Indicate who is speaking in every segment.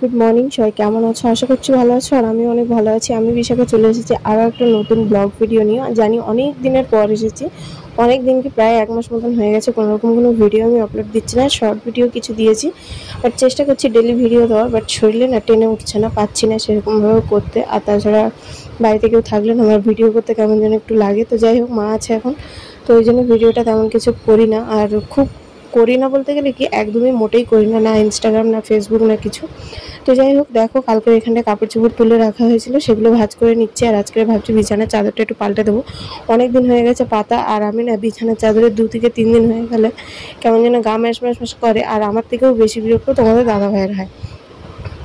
Speaker 1: Good morning সবাই, কেমন আছো? আশা করছি ভালো আছো। আর আমি অনেক ভালো আছি। আমি বিশাখা চলে এসেছি আরও একটা নতুন ব্লগ ভিডিও নিয়ে। জানি অনেক দিনের পর এসেছি, অনেক দিন কি প্রায় 1 মাস মতন হয়ে গেছে কোনোরকম কোনো ভিডিও আমি আপলোড দিচ্ছি না। শর্ট ভিডিও কিছু দিয়েছি, বাট চেষ্টা করছি ডেলি ভিডিও দেওয়ার, বাট শরীরে না টেনে উঠছে না, পাচ্ছি না সেরকমভাবে করতে। আর তাছাড়া বাড়িতে কেউ থাকলে না আমার ভিডিও করতে কেমন যেন একটু লাগে। তো যাই হোক, মা আছে এখন, তো ওই জন্য ভিডিওটা তেমন কিছু করি না। আর খুব করি না বলতে গেলে কি, একদমই মোটেই করি না, না ইনস্টাগ্রাম না ফেসবুক না কিছু। তো যাই হোক, দেখো কালকে এখানটায় কাপড় চোপড় তুলে রাখা হয়েছিল, সেগুলো ভাঁজ করে নিচ্ছি। আর আজকে ভাবছি বিছানার চাদরটা একটু পাল্টে দেবো, অনেক দিন হয়ে গেছে পাতা। আর আমি না বিছানার চাদরের 2 থেকে 3 দিন হয়ে গেলে কেমন যেন গা ম্যাশ ম্যাশ ম্যাশ করে। আর আমার থেকেও বেশি বিরক্ত তোমাদের দাদা ভাইয়ের হয়।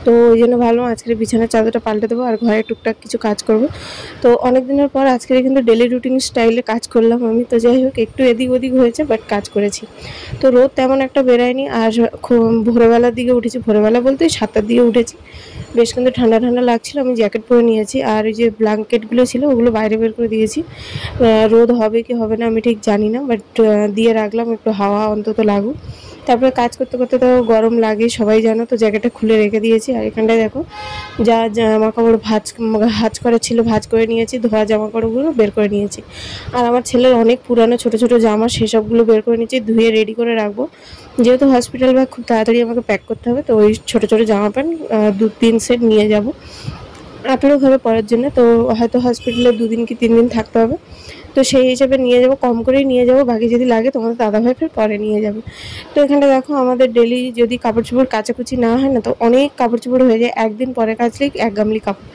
Speaker 1: তো ওই জন্য ভাবলাম আজকের বিছানার চাদরটা পাল্টে দেবো আর ঘরে টুকটাক কিছু কাজ করব। তো অনেক দিনের পর আজকের কিন্তু ডেলি রুটিন স্টাইলে কাজ করলাম আমি। তো যাই হোক, একটু এদিক ওদিক হয়েছে, বাট কাজ করেছি। তো রোদ তেমন একটা বেরায়নি। আর ভোরবেলার দিকে উঠেছি, ভোরবেলা বলতে 7টার দিকে উঠেছি। বেশ কিন্তু ঠান্ডা ঠান্ডা লাগছিল, আমি জ্যাকেট পরে নিয়েছি। আর ওই যে ব্ল্যাঙ্কেটগুলো ছিল ওগুলো বাইরে বের করে দিয়েছি। রোদ হবে কি হবে না আমি ঠিক জানি না, বাট দিয়ে রাখলাম, একটু হাওয়া অন্তত লাগুক। তারপরে কাজ করতে করতে তো গরম লাগে সবাই জানো, তো জ্যাকেটটা খুলে রেখে দিয়েছি। আর এখানটায় দেখো যা জামা কাপড় ভাঁজ করা ছিল ভাঁজ করে নিয়েছি, ধোয়া জামা কাপড়গুলো বের করে নিয়েছি। আর আমার ছেলের অনেক পুরানো ছোট ছোট জামা, সেসবগুলো বের করে নিয়েছি, ধুয়ে রেডি করে রাখবো। যেহেতু হসপিটাল ব্যাগ খুব তাড়াতাড়ি আমাকে প্যাক করতে হবে, তো ওই ছোট ছোট জামা প্যান্ট 2-3 সেট নিয়ে যাব আঠারোভাবে পরার জন্য। তো হয়তো হসপিটালে 2 দিন কি 3 দিন থাকতে হবে, তো সেই হিসেবে নিয়ে যাব, কম করেই নিয়ে যাব। বাকি যদি লাগে তোমাদের দাদাভাই ফের পরে নিয়ে যাবে। তো এখানটা দেখো আমাদের ডেলি যদি কাপড় চোপড় কাচাকুচি না হয় না, তো অনেক কাপড় চোপড় হয়ে যায়। একদিন পরে কাচলেই 1 গামলি কাপড়।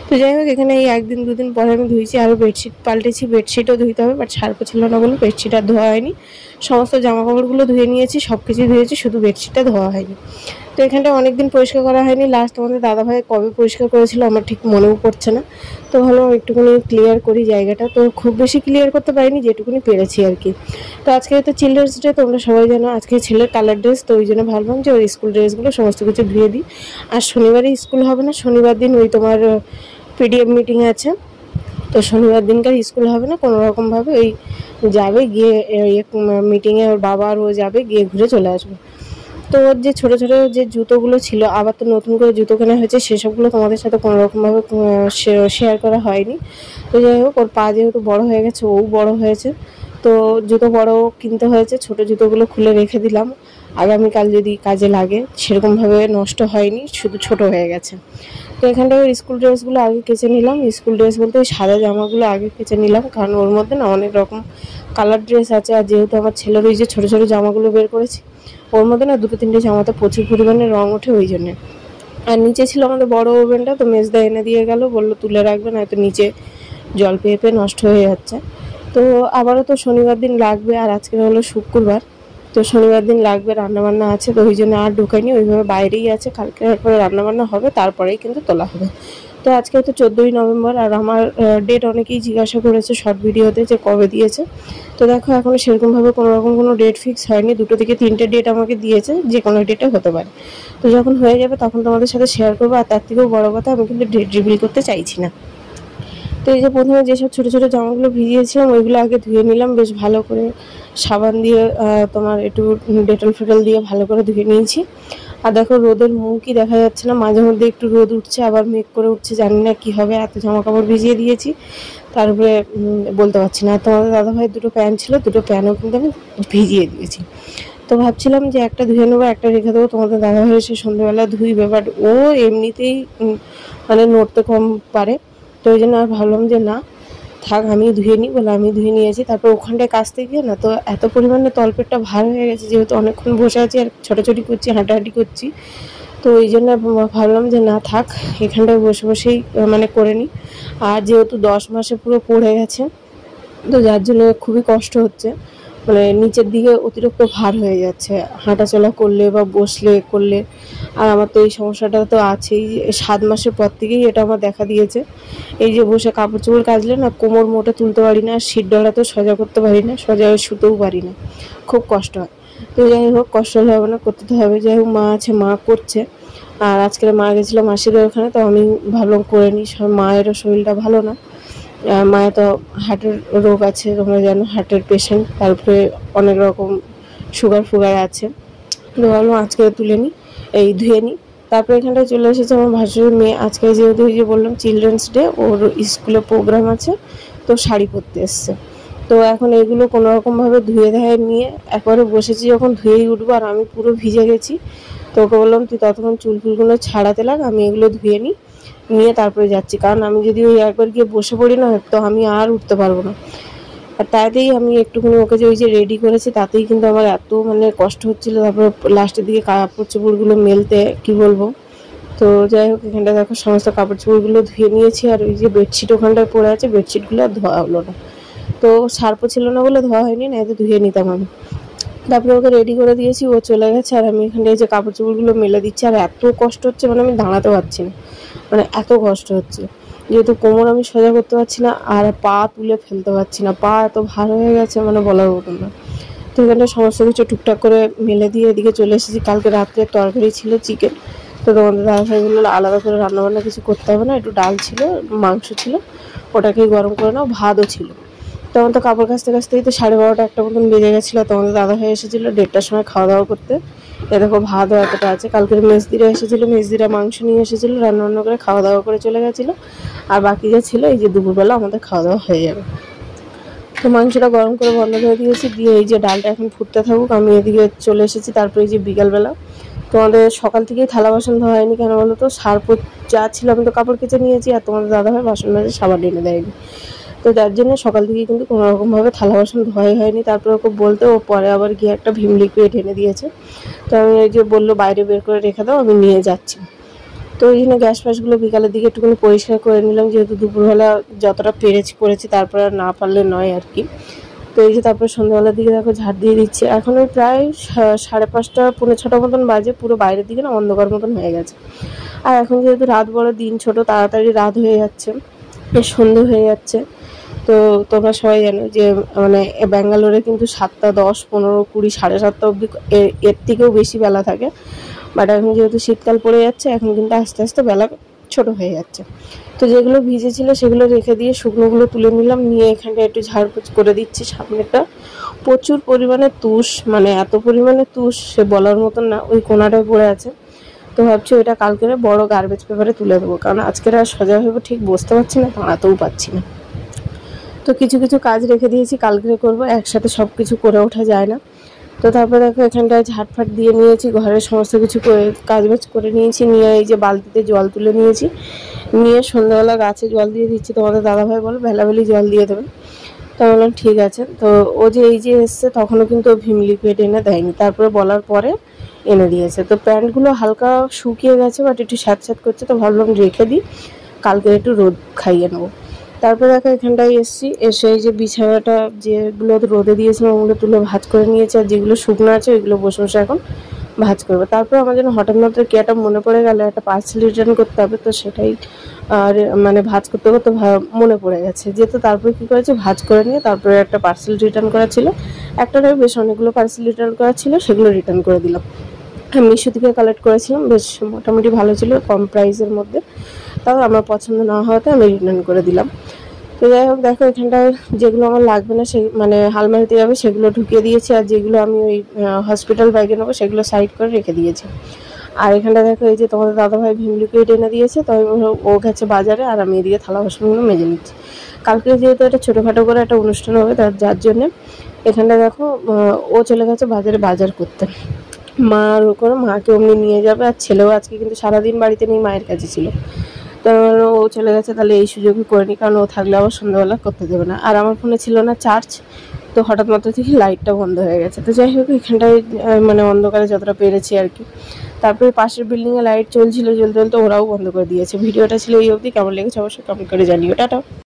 Speaker 1: তো যাই হোক, এখানে এই 1 দিন 2 দিন পরে আমি ধুয়েছি। আরও বেডশিট পাল্টেছি, বেডশিটও ধুইতে হবে, বাট সার্ফ ছিল না বলে বেডশিট আর ধোয়া হয়নি। সমস্ত জামা কাপড়গুলো ধুয়ে নিয়েছি, সব কিছুই ধুয়েছি, শুধু বেডশিটটা ধোয়া হয়নি। তো এখানটা অনেকদিন পরিষ্কার করা হয়নি। লাস্ট তোমাদের দাদাভাই কবে পরিষ্কার করেছিল আমার ঠিক মনেও পড়ছে না। তো ভাবলাম একটুখানি ক্লিয়ার করি জায়গাটা। তো খুব বেশি ক্লিয়ার করতে পারিনি, যেটুকুনি পেরেছি আর কি। তো আজকে তো চিলড্রেন্স ডে, তোমরা সবাই জানো আজকে ছেলের কালার ড্রেস। তো ওই জন্য ভাবলাম যে ওর স্কুল ড্রেসগুলো সমস্ত কিছু ধুয়ে দিই। আর শনিবারই স্কুল হবে না, শনিবার দিন ওই তোমার পিডিএফ মিটিং আছে। তো শনিবার দিনকার স্কুল হবে না, কোনো রকমভাবে ওই যাবে গিয়ে মিটিংয়ে ওর বাবা আর ও যাবে, গিয়ে ঘুরে চলে আসবে। তো ওর যে ছোটো ছোটো যে জুতোগুলো ছিল, আবার তো নতুন করে জুতো কেনা হয়েছে, সেসবগুলো তোমাদের সাথে কোনো রকমভাবে শেয়ার করা হয়নি। তো যাই হোক, ওর পা যেহেতু বড় হয়ে গেছে, ও বড় হয়েছে, তো জুতো বড় কিনতে হয়েছে। ছোটো জুতোগুলো খুলে রেখে দিলাম, আগামীকাল যদি কাজে লাগে। সেরকমভাবে নষ্ট হয়নি, শুধু ছোট হয়ে গেছে। তো এখানটায় ওর স্কুল ড্রেসগুলো আগে কেচে নিলাম। স্কুল ড্রেস বলতে ওই সাদা জামাগুলো আগে কেচে নিলাম, কারণ ওর মধ্যে না অনেক রকম কালার ড্রেস আছে। আর যেহেতু আমার ছেলের ওই যে ছোটো ছোটো জামাগুলো বের করেছি, ওর মধ্যে না 2-3টে জামাতে প্রচুর পরিমাণে রঙ ওঠে, ওই জন্যে। আর নিচে ছিল আমাদের বড় ওভেনটা, তো মেজদা এনে দিয়ে গেল, বললো তুলে রাখবে, নয়তো নিচে জল পেয়ে পেয়ে নষ্ট হয়ে যাচ্ছে। তো আবারও তো শনিবার দিন লাগবে, আর আজকে হলো শুক্রবার, তো শনিবার দিন লাগবে, রান্নাবান্না আছে। তো ওই জন্য আর ঢোকাইনি, ওইভাবে বাইরেই আছে। কালকে পরে রান্নাবান্না হবে, তারপরেই কিন্তু তোলা হবে। তো আজকে তো 14ই নভেম্বর, আর আমার ডেট অনেকেই জিজ্ঞাসা করেছে শর্ট ভিডিওতে যে কবে দিয়েছে। তো দেখো এখনও সেরকমভাবে কোনোরকম কোনো ডেট ফিক্স হয়নি। 2 থেকে 3টে ডেট আমাকে দিয়েছে, যে কোনো ডেটে হতে পারে। তো যখন হয়ে যাবে তখন তোমাদের সাথে শেয়ার করবো। আর তার থেকেও বড় কথা, আমি কিন্তু ডেট রিভিল করতে চাইছি না। তো এই যে প্রথমে যেসব ছোটো ছোটো জামাগুলো ভিজিয়েছিলাম, ওইগুলো আগে ধুয়ে নিলাম বেশ ভালো করে, সাবান দিয়ে তোমার একটু ডেটল ফেটল দিয়ে ভালো করে ধুয়ে নিয়েছি। আর দেখো রোদের মুখই দেখা যাচ্ছে না, মাঝে মধ্যে একটু রোদ উঠছে, আবার মেঘ করে উঠছে, জানি না কী হবে। এত জামা কাপড় ভিজিয়ে দিয়েছি, তারপরে বলতে পারছি না। তোমাদের দাদাভাইয়ের 2টো প্যান্ট ছিল, 2টো প্যান্টও কিন্তু আমি ভিজিয়ে দিয়েছি। তো ভাবছিলাম যে একটা ধুয়ে নেবো, একটা রেখে দেবো, তোমাদের দাদাভাই এসে সন্ধ্যেবেলা ধুইবে, বাট ও এমনিতেই মানে নড়তে কম পারে। তো ওই জন্য আর ভাবলাম যে না থাক, আমি ধুয়ে নিই বলে আমি ধুয়ে নিয়েছি। তারপর ওখানটায় কাচতে গিয়ে না, তো এত পরিমাণে তলপেটটা ভার হয়ে গেছে, যেহেতু অনেকক্ষণ বসে আছি আর ছোটাছুটি করছি, হাঁটাহাঁটি করছি। তো ওই জন্য ভাবলাম যে না থাক, এখানটায় বসে বসেই মানে করে নিই। আর যেহেতু 10 মাসে পুরো পড়ে গেছে, তো যার জন্য খুবই কষ্ট হচ্ছে, মানে নিচের দিকে অতিরিক্ত ভার হয়ে যাচ্ছে হাঁটাচলা করলে বা বসলে করলে। আর আমার তো এই সমস্যাটা তো আছেই, 7 মাসের পর থেকেই এটা আমার দেখা দিয়েছে। এই যে বসে কাপড় চোপড় কাচলে না কোমর মোটে তুলতে পারি না, শীত ডলাতেও সোজা করতে পারি না, সোজা শুতেও পারি না, খুব কষ্ট হয়। তো যাই হোক, কষ্ট হলে হবে না, করতে তো হবে। যাই হোক, মা আছে, মা করছে। আর আজকে মা গেছিলো মাসিদের ওখানে, তো আমি ভাবলাম করে নিই, মায়েরও শরীরটা ভালো না। মায়ের তো হার্টের রোগ আছে, তোমরা জানো, হার্টের পেশেন্ট, তারপরে অনেক রকম সুগার ফুগার আছে। তো ভাবলাম আজকে তুলে নিই, এই ধুয়ে নিই। তারপরে এখানটায় চলে এসেছে আমার ভাসুরের মেয়ে। আজকে যেহেতু এই যে বললাম চিলড্রেন্স ডে, ওর স্কুলে প্রোগ্রাম আছে, তো শাড়ি পরতে এসছে। তো এখন এগুলো কোনোরকমভাবে ধুয়ে ধায়ে নিয়ে একবারে বসেছি, যখন ধুয়েই উঠবো আর আমি পুরো ভিজে গেছি। তো ওকে বললাম তুই ততক্ষণ চুল ফুলগুলো ছাড়াতে লাগ, আমি এগুলো ধুয়ে নিয়ে তারপরে যাচ্ছি, কারণ আমি যদি ওই একবার গিয়ে বসে পড়ি না, তো আমি আর উঠতে পারবো না। আর তাতেই আমি একটুখানি ওকে যে ওই যে রেডি করেছি, তাতেই কিন্তু আমার এত মানে কষ্ট হচ্ছিলো। তারপর লাস্টের দিকে কাপড় চোপড়গুলো মেলতে কি বলবো। তো যাই হোক, এখানটা দেখো সমস্ত কাপড় চোপড়গুলো ধুয়ে নিয়েছি। আর ওই যে বেডশিট ওখানটায় পড়ে আছে, বেডশিটগুলো আর ধোয়া হলো না। তো সার্ফও ছিল না বলে ধোয়া হয়নি, না এতে ধুয়ে নিতাম আমি। তারপরে ওকে রেডি করে দিয়েছি, ও চলে গেছে। আর আমি এখানটায় এই যে কাপড় চোপড়গুলো মেলে দিচ্ছি। আর এত কষ্ট হচ্ছে, মানে আমি দাঁড়াতে পারছি না, মানে এত কষ্ট হচ্ছে। যেহেতু কোমর আমি সোজা করতে পারছি না, আর পা তুলে ফেলতে পারছি না, পা এত ভার হয়ে গেছে মানে বলার মতন না। তো এখানে সমস্ত কিছু টুকটাক করে মেলে দিয়ে এদিকে চলে এসেছি। কালকে রাত্রে তরকারি ছিল চিকেন, তো তোমাদের দাদাভাই বললো আলাদা করে রান্নাবান্না কিছু করতে হবে না, একটু ডাল ছিল, মাংস ছিল, ওটাকেই গরম করে নাও, ভাতও ছিল। তখন তো কাপড় কাচতেই তো 12:30 একটা মতন বেজে গেছিলো। তোমাদের দাদাভাই এসেছিলো 1:30টার সময় খাওয়া দাওয়া করতে। এ দেখো ভাতও এতটা আছে। কালকের মেজদিরা এসেছিলো, মেজদিরা মাংস নিয়ে এসেছিলো, রান্না করে খাওয়া দাওয়া করে চলে গেছিলো। আর বাকি যা ছিল এই যে দুপুরবেলা আমাদের খাওয়া দাওয়া হয়ে যাবে। তো মাংসটা গরম করে বন্ধ করে দিয়েছি, দিয়ে এই যে ডালটা এখন ফুটতে থাকুক, আমি এদিকে চলে এসেছি। তারপরে এই যে বিকালবেলা তোমাদের সকাল থেকেই থালা বাসন ধোয়া হয়নি, কেন বলো তো, সার্ফ যা ছিল আমি তো কাপড় কেচে নিয়েছি, আর তোমাদের দাদাভাই বাসন মাজে সাবান এনে দেয়নি। তো যার জন্য সকাল থেকেই কিন্তু কোনোরকমভাবে থালা বাসন ধোয়াই হয়নি। তারপরে ওকে বলতে ও পরে আবার গিয়ে একটা ভিম লিকুইড এনে দিয়েছে। তো আমি এই যে বললো বাইরে বের করে রেখে দাও, আমি নিয়ে যাচ্ছি। তো এই জন্য গ্যাস ফ্যাসগুলো বিকালের দিকে একটুখানি পরিষ্কার করে নিলাম, যেহেতু দুপুরবেলা যতটা করেছি, তারপরে আর না পারলে নয় আর কি। তো এই যে তারপর সন্ধ্যাবেলার দিকে দেখো ঝাড় দিয়ে দিচ্ছে। এখন ওই প্রায় 5:30 পৌনে 6টা মতন বাজে, পুরো বাইরের দিকে না অন্ধকার মতন হয়ে গেছে। আর এখন যেহেতু রাত বড়, দিন ছোট, তাড়াতাড়ি রাত হয়ে যাচ্ছে, সন্ধে হয়ে যাচ্ছে। তো তোমরা সবাই জানো যে মানে ব্যাঙ্গালোরে কিন্তু 7টা 10 15 20 7:30 অবধি এর থেকেও বেশি বেলা থাকে। বাট এখন যেহেতু শীতকাল পড়ে যাচ্ছে, এখন কিন্তু আস্তে আস্তে বেলা ছোট হয়ে যাচ্ছে। তো যেগুলো ভিজে ছিল সেগুলো রেখে দিয়ে শুকনোগুলো তুলে নিলাম, নিয়ে এখানটা একটু ঝাড়পোছ করে দিচ্ছি। সামনেটা প্রচুর পরিমাণে তুষ, মানে এত পরিমাণে তুষ সে বলার মতন না, ওই কোনাটায় পড়ে আছে। তো ভাবছি ওইটা কালকে বড় গার্বেজ পেপারে তুলে দেবো, কারণ আজকের আর সোজা হয়ে ঠিক বসতে পারছি না, দাঁড়াতেও পারছি না। তো কিছু কিছু কাজ রেখে দিয়েছি, কালকে করবো, একসাথে সব কিছু করে ওঠা যায় না। তো তারপরে দেখো এখানটায় ঝাটফাট দিয়ে নিয়েছি, ঘরের সমস্ত কিছু কাজবাজ করে নিয়েছি, নিয়ে এই যে বালতিতে জল তুলে নিয়েছি, নিয়ে সন্ধ্যাবেলা গাছে জল দিয়ে দিচ্ছি। তোমাদের দাদাভাই বলো বেলাবেলি জল দিয়ে দেবে, তো বললাম ঠিক আছে। তো ও যে এই যে এসছে তখনও কিন্তু ভিম লিকুইড এনে দেয়নি, তারপরে বলার পরে এনে দিয়েছে। তো প্যান্টগুলো হালকা শুকিয়ে গেছে, বাট একটু স্যাঁত করছে, তো ভাবলাম রেখে দিই, কালকে একটু রোদ খাইয়ে নেবো। তারপরে দেখো এখানটায় এসে এই যে বিছানাটা যেগুলো রোদে দিয়েছিলাম ওগুলো তুলে ভাঁজ করে নিয়েছি, আর যেগুলো শুকনো আছে ওইগুলো বসে বসে এখন ভাঁজ করবো। তারপর আমার যেন হঠাৎ মাত্র কি একটা মনে পড়ে গেল, একটা পার্সেল রিটার্ন করতে হবে, তো সেটাই আর মানে ভাঁজ করতে করতে মনে পড়ে গেছে। যেহেতু তারপরে কী করেছে, ভাঁজ করে নিয়ে তারপরে একটা পার্সেল রিটার্ন করা ছিল, একটা নয় বেশ অনেকগুলো পার্সেল রিটার্ন করা ছিল, সেগুলো রিটার্ন করে দিলাম। মিশো থেকে কালেক্ট করেছিলাম, বেশ মোটামুটি ভালো ছিল, কম প্রাইসের মধ্যে। তাও আমার পছন্দ না হওয়াতে আমি রিটার্ন করে দিলাম। তো যাই হোক দেখো এখানটায় যেগুলো আমার লাগবে না, সেই মানে আলমারিতে যাবে সেগুলো ঢুকিয়ে দিয়েছি, আর যেগুলো আমি ওই হসপিটাল ব্যাগে নেবো সেগুলো সাইড করে রেখে দিয়েছি। আর এখানটা দেখো এই যে তোমাদের দাদাভাই ভিম লিকুইড এনে দিয়েছে, তো ও গেছে বাজারে, আর আমি এদিকে থালা বাসনগুলো মেজে নিচ্ছি। কালকে যেহেতু একটা ছোটোখাটো করে একটা অনুষ্ঠান হবে, যার জন্যে এখানটা দেখো ও চলে গেছে বাজারে বাজার করতে। মার করে মাকে অমনি নিয়ে যাবে, আর ছেলেও আজকে কিন্তু সারাদিন বাড়িতে নেই, মায়ের কাছে ছিল। তো ও চলে গেছে, তাহলে এই সুযোগই করে নি, কারণ ও থাকলে আবার সন্ধ্যাবেলা করতে দেবে না। আর আমার ফোনে ছিল না চার্জ, তো হঠাৎ মাত্র থেকে লাইটটা বন্ধ হয়ে গেছে। তো যাই হোক এখানটায় মানে অন্ধকারে যতটা পেরেছি আর কি। তারপরে পাশের বিল্ডিংয়ে লাইট চলছিল, জ্বলতে ওরাও বন্ধ করে দিয়েছে। ভিডিওটা ছিল এই অবধি, কেমন লেগেছে অবশ্যই কমেন্ট করে জানিও। টাটা।